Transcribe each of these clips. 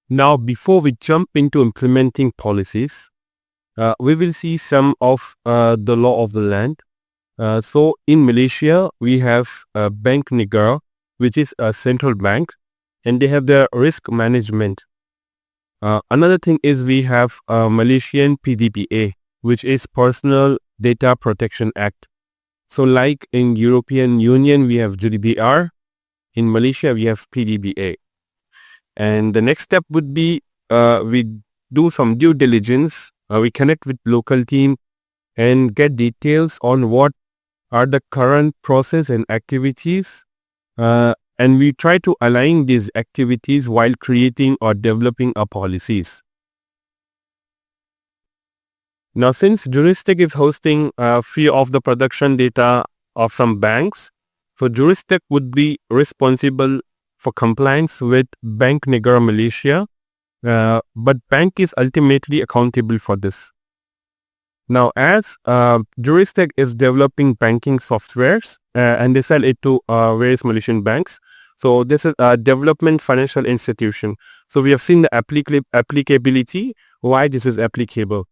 Now, before we jump into implementing policies, we will see some of the law of the land. So in Malaysia, we have Bank Negara, which is a central bank, and they have their risk management. Another thing is we have Malaysian PDPA, which is Personal Data Protection Act. So like in European Union, we have GDPR. In Malaysia, we have PDPA. And the next step would be we do some due diligence. We connect with local team and get details on what are the current process and activities. And we try to align these activities while creating or developing our policies. Now, since Juristech is hosting few of the production data of some banks, so Juristech would be responsible for compliance with Bank Negara Malaysia, but bank is ultimately accountable for this. Now, as Juristech is developing banking softwares and they sell it to various Malaysian banks, so this is a development financial institution. So we have seen the applicability, why this is applicable.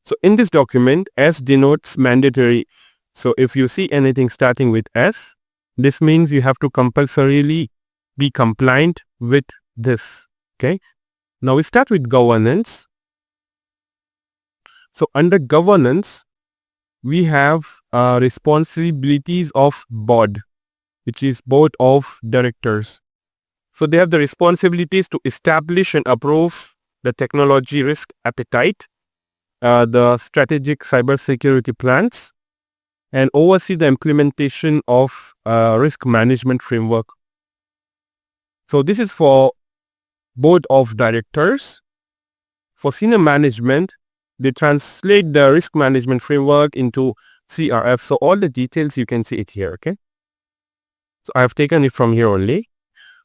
So in this document, S denotes mandatory. So if you see anything starting with S, this means you have to compulsorily be compliant with this. Okay. Now we start with governance. So under governance, we have responsibilities of board, which is board of directors. So they have the responsibilities to establish and approve the technology risk appetite, the strategic cybersecurity plans, and oversee the implementation of risk management framework. So this is for board of directors. For senior management, they translate the risk management framework into CRF. So all the details you can see it here. Okay. So I have taken it from here only.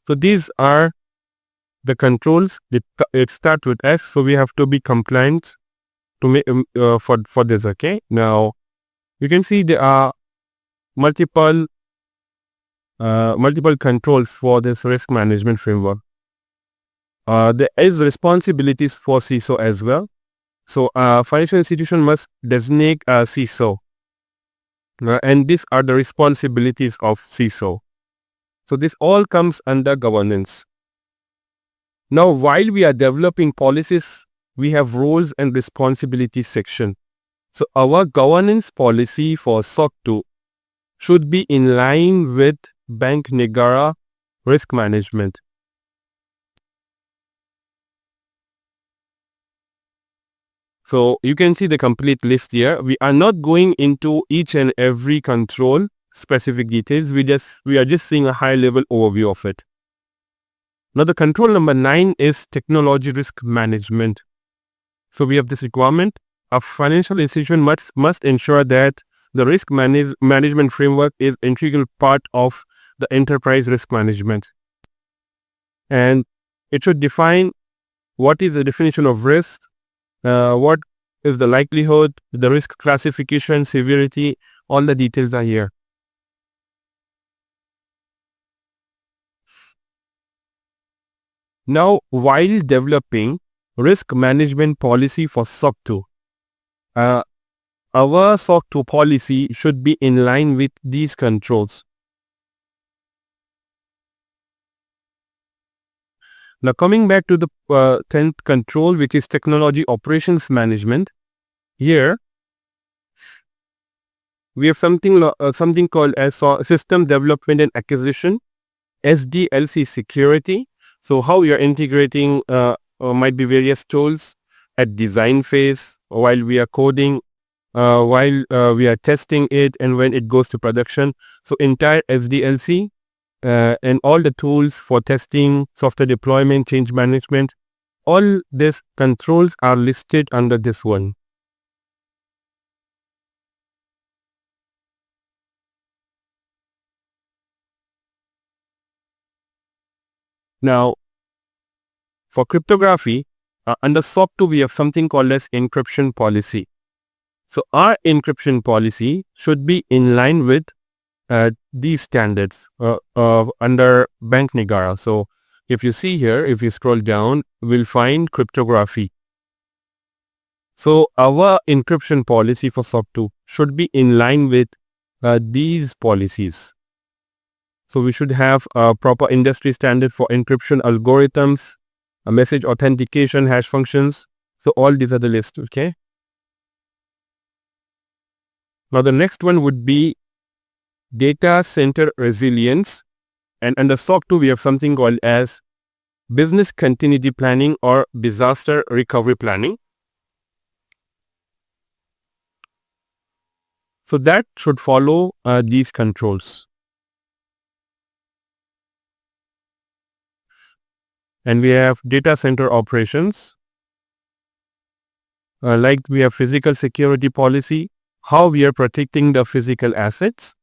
So these are the controls. It starts with S. So we have to be compliant to make for this. Okay. Now you can see there are multiple controls for this risk management framework. There is responsibilities for CISO as well. So financial institution must designate a CISO, and these are the responsibilities of CISO. So this all comes under governance. Now, while we are developing policies, we have roles and responsibilities section. So our governance policy for SOC2 should be in line with Bank Negara risk management. So you can see the complete list here. We are not going into each and every control specific details. We are just seeing a high level overview of it. Now the control number 9 is technology risk management. So we have this requirement. A financial institution must ensure that the risk management framework is an integral part of the enterprise risk management. And it should define what is the definition of risk, what is the likelihood, the risk classification, severity, all the details are here. Now, while developing risk management policy for SOC2, our SOC2 policy should be in line with these controls. Now coming back to the 10th control, which is technology operations management. Here we have something called as system development and acquisition, SDLC security. So how we are integrating might be various tools at design phase, while we are coding, while we are testing it, and when it goes to production. So entire SDLC and all the tools for testing, software deployment, change management, all these controls are listed under this one. Now, for cryptography, under SOC2 we have something called as encryption policy. So our encryption policy should be in line with these standards under Bank Negara. So if you see here, if you scroll down, we'll find cryptography. So our encryption policy for SOC 2 should be in line with these policies. So we should have a proper industry standard for encryption algorithms, a message authentication, hash functions. So all these are the list, okay? Now the next one would be data center resilience. And under SOC 2 we have something called as business continuity planning or disaster recovery planning. So that should follow these controls. And we have data center operations. Like we have physical security policy, how we are protecting the physical assets,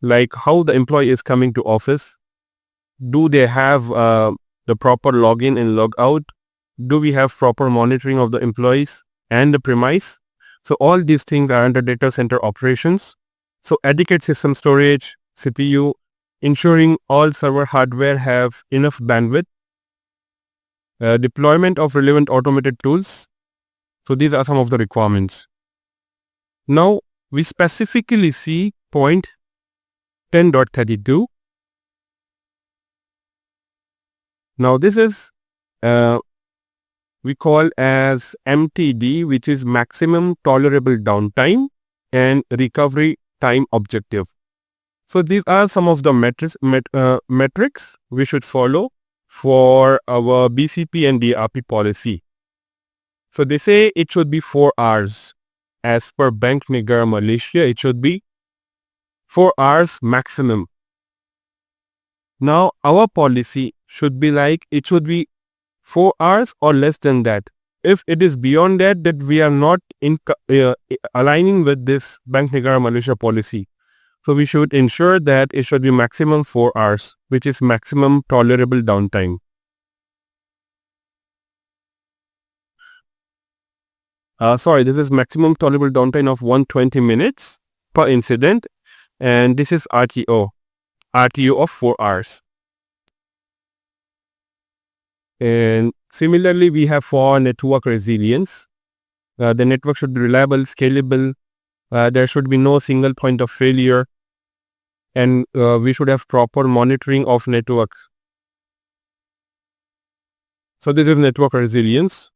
like how the employee is coming to office. Do they have the proper login and log out? Do we have proper monitoring of the employees and the premise? So all these things are under data center operations. So adequate system storage, CPU, ensuring all server hardware have enough bandwidth, deployment of relevant automated tools. So these are some of the requirements. Now we specifically see point 10.32. Now this is we call as MTD, which is maximum tolerable downtime and recovery time objective. So these are some of the metrics we should follow for our BCP and DRP policy. So they say it should be 4 hours. As per Bank Negara Malaysia, it should be 4 hours maximum. Now our policy should be like it should be 4 hours or less than that. If it is beyond that, we are not aligning with this Bank Negara Malaysia policy. So we should ensure that it should be maximum 4 hours, which is maximum tolerable downtime. This is maximum tolerable downtime of 120 minutes per incident, and this is RTO of 4 hours. And similarly, we have for network resilience. The network should be reliable, scalable. There should be no single point of failure, and we should have proper monitoring of network. So this is network resilience.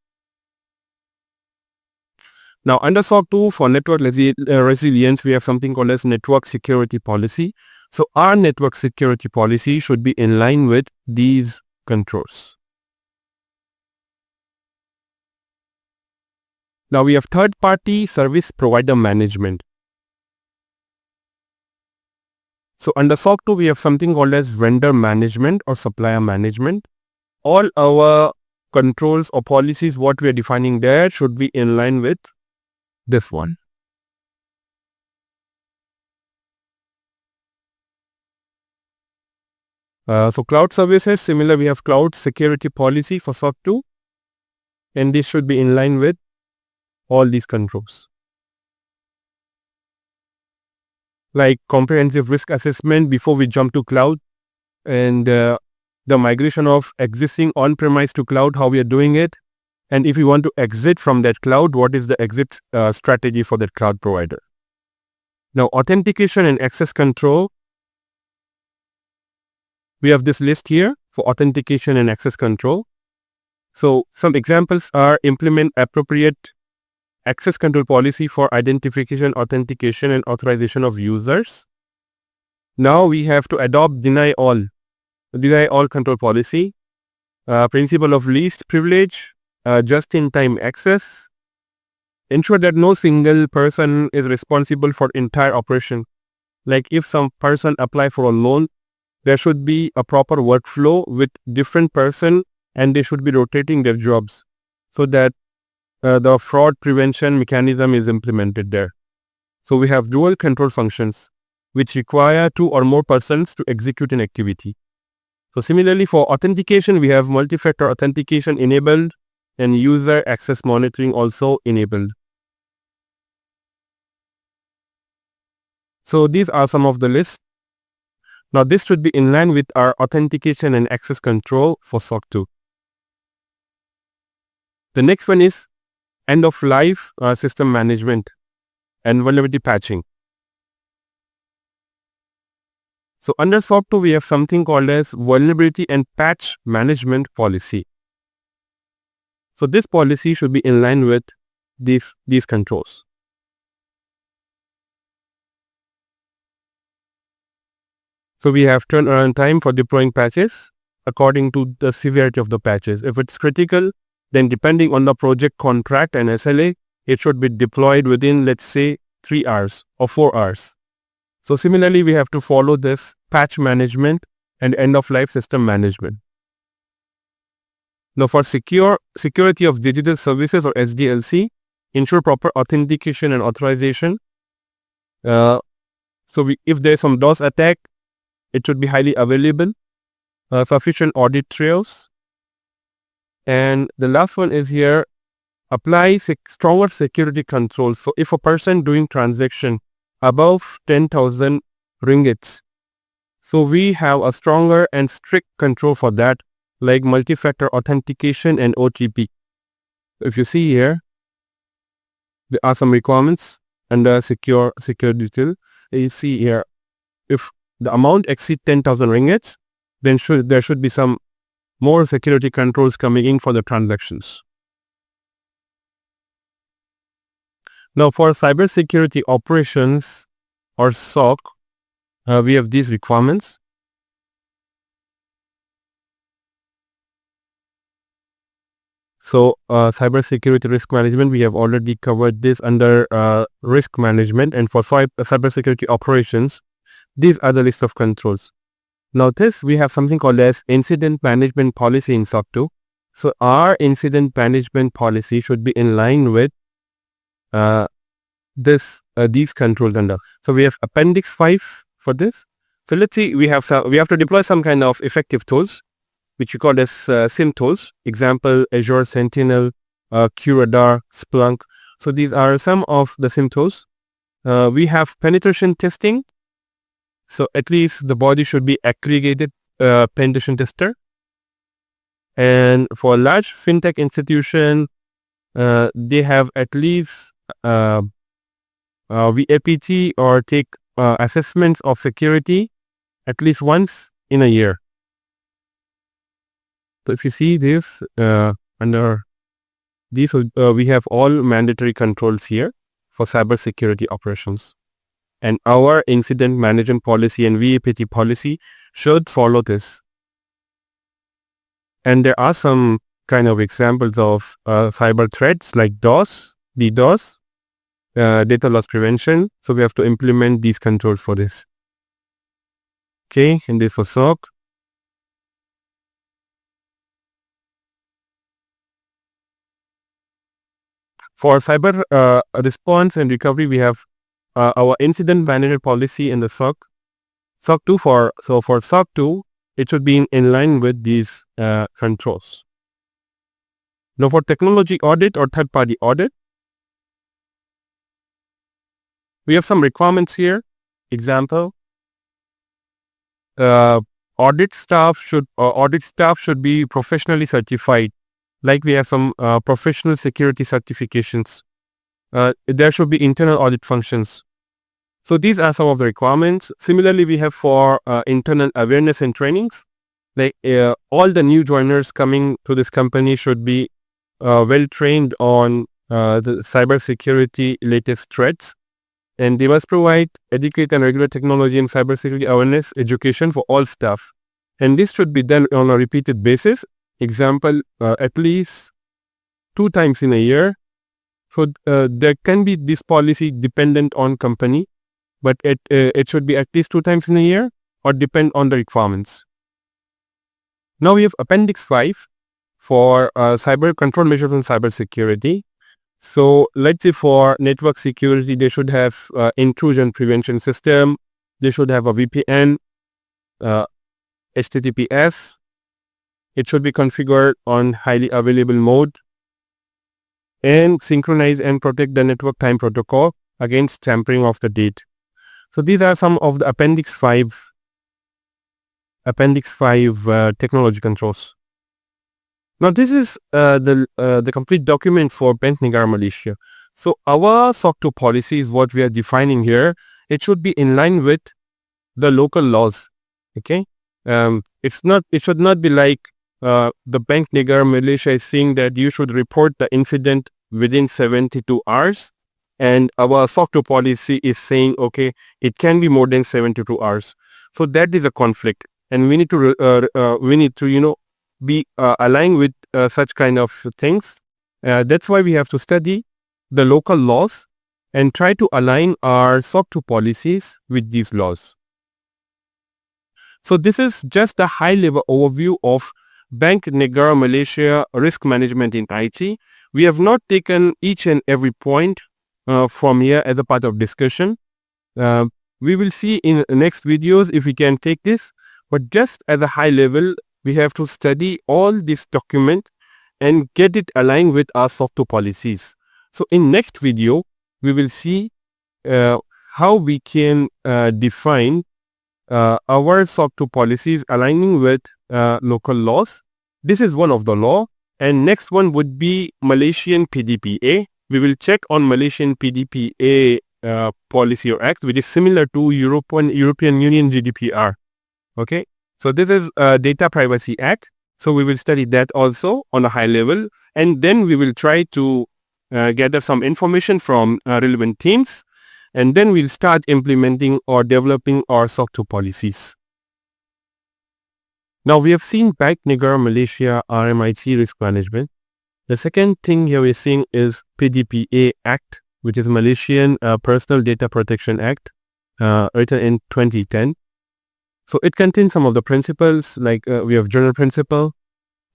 Now under SOC 2 for network resilience, we have something called as network security policy. So our network security policy should be in line with these controls. Now we have third party service provider management. So under SOC 2 we have something called as vendor management or supplier management. All our controls or policies what we are defining there should be in line with this one. So cloud services, similar we have cloud security policy for SOC 2, and this should be in line with all these controls. Like comprehensive risk assessment before we jump to cloud, and the migration of existing on-premise to cloud, how we are doing it. And if you want to exit from that cloud, what is the exit strategy for that cloud provider? Now, authentication and access control. We have this list here for authentication and access control. So some examples are implement appropriate access control policy for identification, authentication, and authorization of users. Now we have to adopt deny all control policy, principle of least privilege, just-in-time access, ensure that no single person is responsible for entire operation. Like if some person apply for a loan, there should be a proper workflow with different person, and they should be rotating their jobs so that the fraud prevention mechanism is implemented there. So we have dual control functions which require 2 or more persons to execute an activity. So similarly for authentication, we have multi-factor authentication enabled and user access monitoring also enabled. So these are some of the lists. Now this should be in line with our authentication and access control for SOC 2. The next one is end of life system management and vulnerability patching. So under SOC 2 we have something called as vulnerability and patch management policy. So this policy should be in line with these controls. So we have turnaround time for deploying patches according to the severity of the patches. If it's critical, then depending on the project contract and SLA, it should be deployed within, let's say, 3 hours or 4 hours. So similarly, we have to follow this patch management and end-of-life system management. Now for security of digital services or SDLC, ensure proper authentication and authorization. If there is some DOS attack, it should be highly available, sufficient audit trails. And the last one is here, apply stronger security controls. So if a person doing transaction above 10,000 ringgits, so we have a stronger and strict control for that, like multi-factor authentication and OTP. If you see here, there are some requirements under secure detail. You see here, if the amount exceeds 10,000 ringgits, then there should be some more security controls coming in for the transactions. Now for cybersecurity operations or SOC, we have these requirements. So cybersecurity risk management, we have already covered this under risk management, and for cybersecurity operations, these are the list of controls. Now we have something called as incident management policy in SOC 2. So our incident management policy should be in line with these controls under. So we have Appendix 5 for this. So let's see, we have to deploy some kind of effective tools, which we call as SIM tools. Example, Azure Sentinel, QRadar, Splunk. So these are some of the SIM tools. We have penetration testing. So at least the body should be accredited penetration tester. And for large FinTech institution, they have at least VAPT or take assessments of security at least once in a year. So if you see this under these, we have all mandatory controls here for cybersecurity operations. And our incident management policy and VAPT policy should follow this. And there are some kind of examples of cyber threats like DOS, DDoS, data loss prevention. So we have to implement these controls for this. Okay, and this for SOC. For cyber response and recovery, we have our incident management policy in the SOC 2 for SOC 2, it should be in line with these controls. Now for technology audit or third-party audit, we have some requirements here. Example, audit staff should be professionally certified. Like we have some professional security certifications. There should be internal audit functions. So these are some of the requirements. Similarly, we have for internal awareness and trainings, like all the new joiners coming to this company should be well trained on the cybersecurity latest threats, and they must provide adequate and regular technology and cybersecurity awareness education for all staff. And this should be done on a repeated basis. Example, at least 2 times in a year. So there can be this policy dependent on company, but it should be at least 2 times in a year or depend on the requirements. Now we have Appendix 5 for cyber control measures on cybersecurity. So let's say for network security, they should have intrusion prevention system. They should have a VPN, HTTPS. It should be configured on highly available mode, and synchronize and protect the network time protocol against tampering of the data. So these are some of the Appendix 5 Appendix 5 Technology Controls. Now this is the complete document for Bank Negara Malaysia. So our SOC 2 policy is what we are defining here. It should be in line with the local laws. Okay, it should not be like the Bank Negara Malaysia is saying that you should report the incident within 72 hours, and our SOC 2 policy is saying okay, it can be more than 72 hours. So that is a conflict, and we need to be aligned with such kind of things. That's why we have to study the local laws and try to align our SOC 2 policies with these laws. So this is just a high-level overview of Bank Negara Malaysia risk management in IT. We have not taken each and every point from here as a part of discussion. We will see in the next videos if we can take this, but just at a high level, we have to study all this document and get it aligned with our SOC 2 policies. So in next video, we will see how we can define our SOC 2 policies aligning with local laws. This is one of the law, and next one would be Malaysian PDPA. We will check on Malaysian PDPA policy or act, which is similar to European Union GDPR. Okay, so this is a Data Privacy Act. So we will study that also on a high level, and then we will try to gather some information from relevant teams, and then we'll start implementing or developing our SOC 2 policies. Now we have seen Bank Negara Malaysia RMiT risk management. The second thing here we're seeing is PDPA Act, which is Malaysian Personal Data Protection Act, written in 2010. So it contains some of the principles, like we have general principle,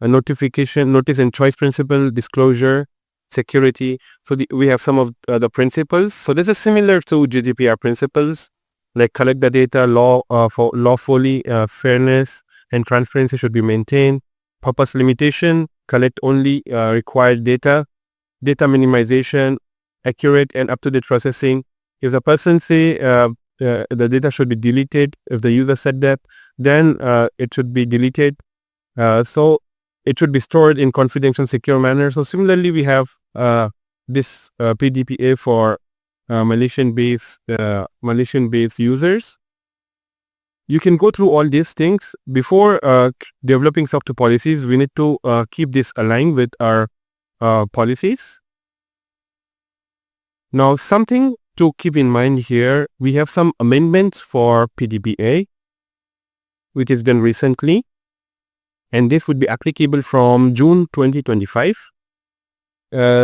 notification, notice and choice principle, disclosure, security. So we have some of the principles. So this is similar to GDPR principles, like collect the data, lawfully, fairness and transparency should be maintained, purpose limitation, collect only required data, data minimization, accurate and up-to-date processing. If the person say the data should be deleted, if the user said that, then it should be deleted. So it should be stored in confidential, secure manner. So similarly, we have this PDPA for Malaysian-based users. You can go through all these things. Before developing SOC 2 policies, we need to keep this aligned with our policies. Now, something to keep in mind here, we have some amendments for PDPA, which is done recently, and this would be applicable from June 2025.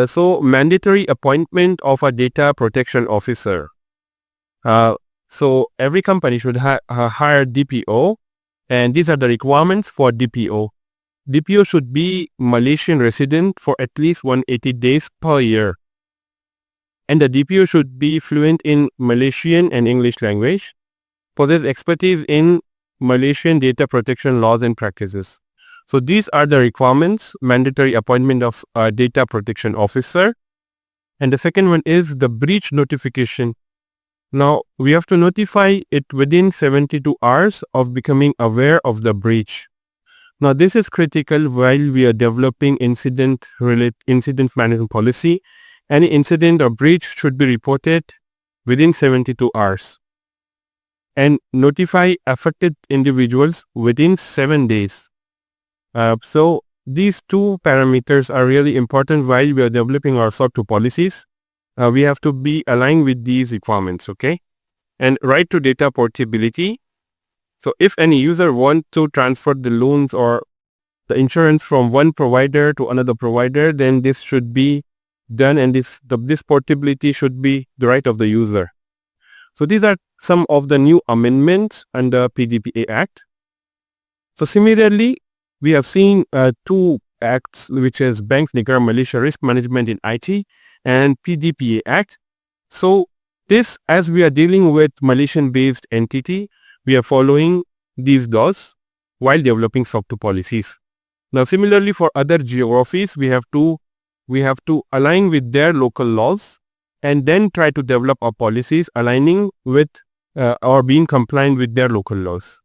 So, mandatory appointment of a data protection officer. So, every company should hire DPO, and these are the requirements for DPO. DPO should be Malaysian resident for at least 180 days per year. And the DPO should be fluent in Malaysian and English language, possess expertise in Malaysian data protection laws and practices. So these are the requirements, mandatory appointment of a data protection officer. And the second one is the breach notification. Now, we have to notify it within 72 hours of becoming aware of the breach. Now, this is critical while we are developing incident management policy. Any incident or breach should be reported within 72 hours and notify affected individuals within 7 days. So these two parameters are really important while we are developing our SOC 2 policies. We have to be aligned with these requirements, okay? And right to data portability. So if any user wants to transfer the loans or the insurance from one provider to another provider, then this should be done, and this portability should be the right of the user. So these are some of the new amendments under PDPA Act. So similarly, we have seen two acts, which is Bank Negara Malaysia Risk Management in IT and PDPA Act. So this, as we are dealing with Malaysian-based entity, we are following these laws while developing SOC 2 policies. Now similarly for other geographies, we have to align with their local laws and then try to develop our policies aligning with or being compliant with their local laws.